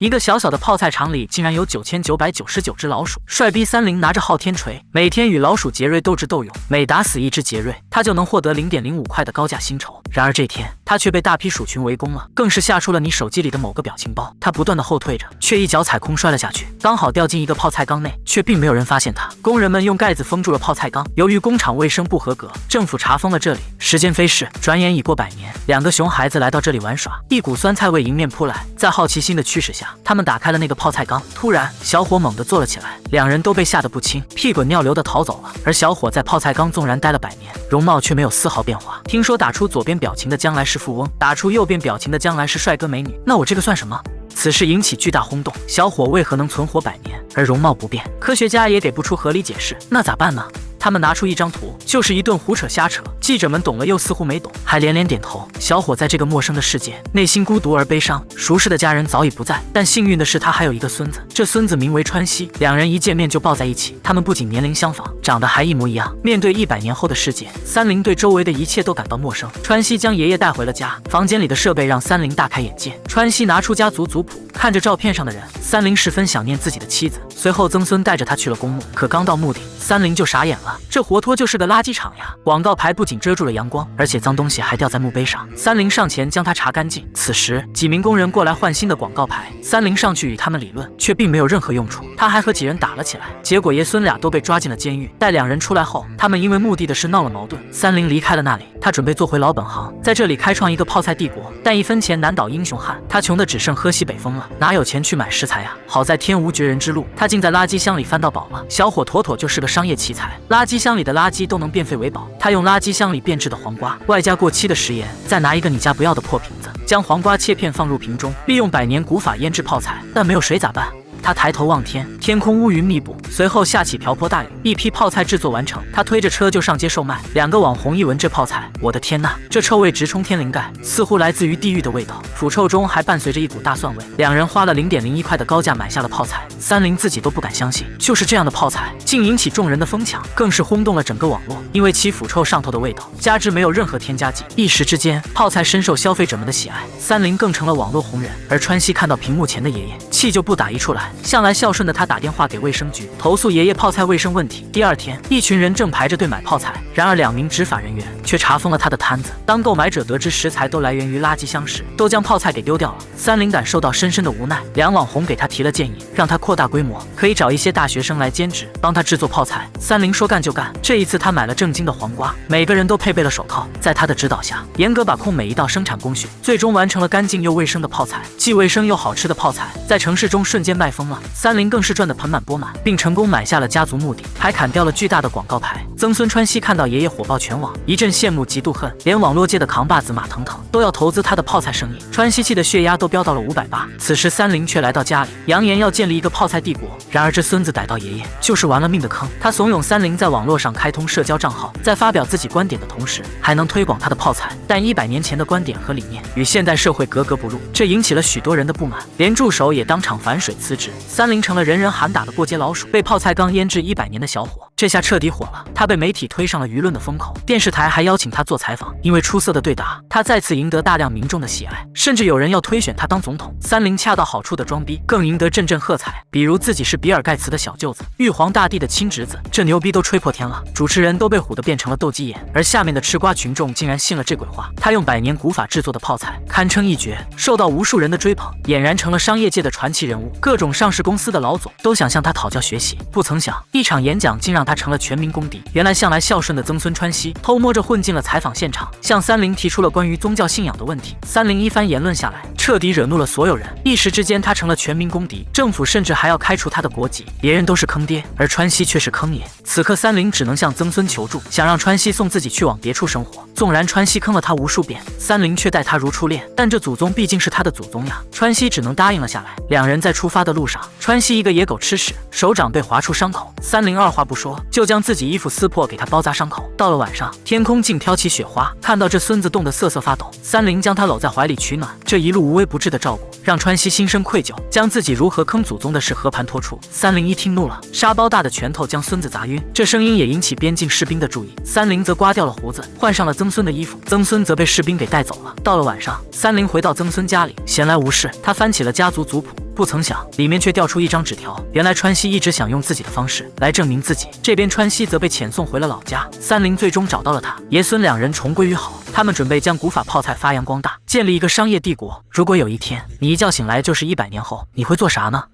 一个小小的泡菜场里竟然有9999只老鼠。帅逼三菱拿着昊天锤，每天与老鼠杰瑞斗智斗勇，每打死一只杰瑞，他就能获得0.05块的高价薪酬。然而这天，他却被大批鼠群围攻了，更是吓出了你手机里的某个表情包。他不断的后退着，却一脚踩空摔了下去，刚好掉进一个泡菜缸内，却并没有人发现他。工人们用盖子封住了泡菜缸，由于工厂卫生不合格，政府查封了这里。时间飞逝，转眼已过100年，两个熊孩子来到这里玩耍，一股酸菜味迎面扑来，在好奇心的驱使下，他们打开了那个泡菜缸。突然，小伙猛地坐了起来，两人都被吓得不轻，屁滚尿流的逃走了。而小伙在泡菜缸纵然待了100年，容貌却没有丝毫变化。听说打出左边表情的将来是富翁，打出右边表情的将来是帅哥美女，那我这个算什么？此事引起巨大轰动，小伙为何能存活100年，而容貌不变？科学家也给不出合理解释，那咋办呢？他们拿出一张图，就是一顿胡扯瞎扯。记者们懂了又似乎没懂，还连连点头。小伙在这个陌生的世界，内心孤独而悲伤，熟识的家人早已不在，但幸运的是他还有一个孙子，这孙子名为川西，两人一见面就抱在一起。他们不仅年龄相仿，长得还一模一样。面对100年后的世界，三菱对周围的一切都感到陌生。川西将爷爷带回了家，房间里的设备让三菱大开眼界。川西拿出家族族谱，看着照片上的人，三菱十分想念自己的妻子。随后曾孙带着他去了公墓，可刚到墓地，三菱就傻眼了，这活脱就是个垃圾场呀！广告牌不仅遮住了阳光，而且脏东西还掉在墓碑上。三菱上前将它查干净。此时几名工人过来换新的广告牌，三菱上去与他们理论，却并没有任何用处。他还和几人打了起来，结果爷孙俩都被抓进了监狱。待两人出来后，他们因为墓地的事闹了矛盾，三菱离开了那里。他准备做回老本行，在这里开创一个泡菜帝国，但1分钱难倒英雄汉，他穷的只剩喝西北风了，哪有钱去买食材呀？好在天无绝人之路，他竟在垃圾箱里翻到宝了。小伙妥妥就是个商业奇才，垃圾箱里的垃圾都能变废为宝。他用垃圾箱里变质的黄瓜，外加过期的食盐，再拿一个你家不要的破瓶子，将黄瓜切片放入瓶中，利用100年古法腌制泡菜。但没有水咋办？他抬头望天，天空乌云密布，随后下起瓢泼大雨，一批泡菜制作完成，他推着车就上街售卖。两个网红一闻这泡菜，我的天呐，这臭味直冲天灵盖，似乎来自于地狱的味道，腐臭中还伴随着一股大蒜味。两人花了0.01块的高价买下了泡菜，三菱自己都不敢相信，就是这样的泡菜竟引起众人的疯抢，更是轰动了整个网络。因为其腐臭上头的味道，加之没有任何添加剂，一时之间泡菜深受消费者们的喜爱，三菱更成了网络红人。而川西看到屏幕前的爷爷，气就不打一处来。向来孝顺的他打电话给卫生局投诉爷爷泡菜卫生问题。第二天，一群人正排着队买泡菜，然而2名执法人员却查封了他的摊子。当购买者得知食材都来源于垃圾箱时，都将泡菜给丢掉了。三菱感受到深深的无奈，两网红给他提了建议，让他扩大规模，可以找一些大学生来兼职帮他制作泡菜。三菱说干就干。这一次他买了正经的黄瓜，每个人都配备了手铐，在他的指导下，严格把控每一道生产工序，最终完成了干净又卫生的泡菜。既卫生又好吃的泡菜在城市中瞬间卖疯了。三菱更是赚得盆满钵满，并成功买下了家族墓地，还砍掉了巨大的广告牌。曾孙川西看到爷爷火爆全网，一阵羡慕嫉妒恨，连网络界的扛把子马腾腾都要投资他的泡菜生意。川西气的血压都飙到了580。此时三菱却来到家里，扬言要建立一个泡菜帝国。然而这孙子逮到爷爷就是玩了命的坑。他怂恿三菱在网络上开通社交账号，在发表自己观点的同时，还能推广他的泡菜。但100年前的观点和理念与现代社会格格不入，这引起了许多人的不满，连助手也当场反水辞职。三菱成了人人喊打的过街老鼠，被泡菜缸腌制100年的小伙，这下彻底火了。他被媒体推上了舆论的风口，电视台还邀请他做采访。因为出色的对答，他再次赢得大量民众的喜爱，甚至有人要推选他当总统。三菱恰到好处的装逼，更赢得阵阵喝彩。比如自己是比尔盖茨的小舅子，玉皇大帝的亲侄子，这牛逼都吹破天了。主持人都被唬得变成了斗鸡眼，而下面的吃瓜群众竟然信了这鬼话。他用100年古法制作的泡菜堪称一绝，受到无数人的追捧，俨然成了商业界的传奇人物。各种上市公司的老总都想向他讨教学习，不曾想一场演讲竟让他成了全民公敌。原来向来孝顺的曾孙川西偷摸着混进了采访现场，向三菱提出了关于宗教信仰的问题。三菱一番言论下来，彻底惹怒了所有人，一时之间他成了全民公敌，政府甚至还要开除他的国籍。别人都是坑爹，而川西却是坑爷。此刻三菱只能向曾孙求助，想让川西送自己去往别处生活。纵然川西坑了他无数遍，三菱却待他如初恋，但这祖宗毕竟是他的祖宗呀，川西只能答应了下来。两人在出发的路上，川西一个野狗吃屎，手掌被划出伤口，三菱二话不说就将自己衣服撕破给他包扎伤口。到了晚上，天空竟飘起雪花，看到这孙子冻得瑟瑟发抖，三菱将他搂在怀里取暖。这一路无微不至的照顾让川西心生愧疚，将自己如何坑祖宗的事和盘托出。三菱一听怒了，沙包大的拳头将孙子砸晕，这声音也引起边境士兵的注意。三菱则刮掉了胡子，换上了曾孙的衣服，曾孙则被士兵给带走了。到了晚上，三菱回到曾孙家里，闲来无事，他翻起了家族族谱，不曾想里面却掉出一张纸条。原来川西一直想用自己的方式来证明自己。这边川西则被遣送回了老家。三菱最终找到了他，爷孙两人重归于好。他们准备将古法泡菜发扬光大，建立一个商业帝国。如果有一天你一觉醒来就是100年后，你会做啥呢？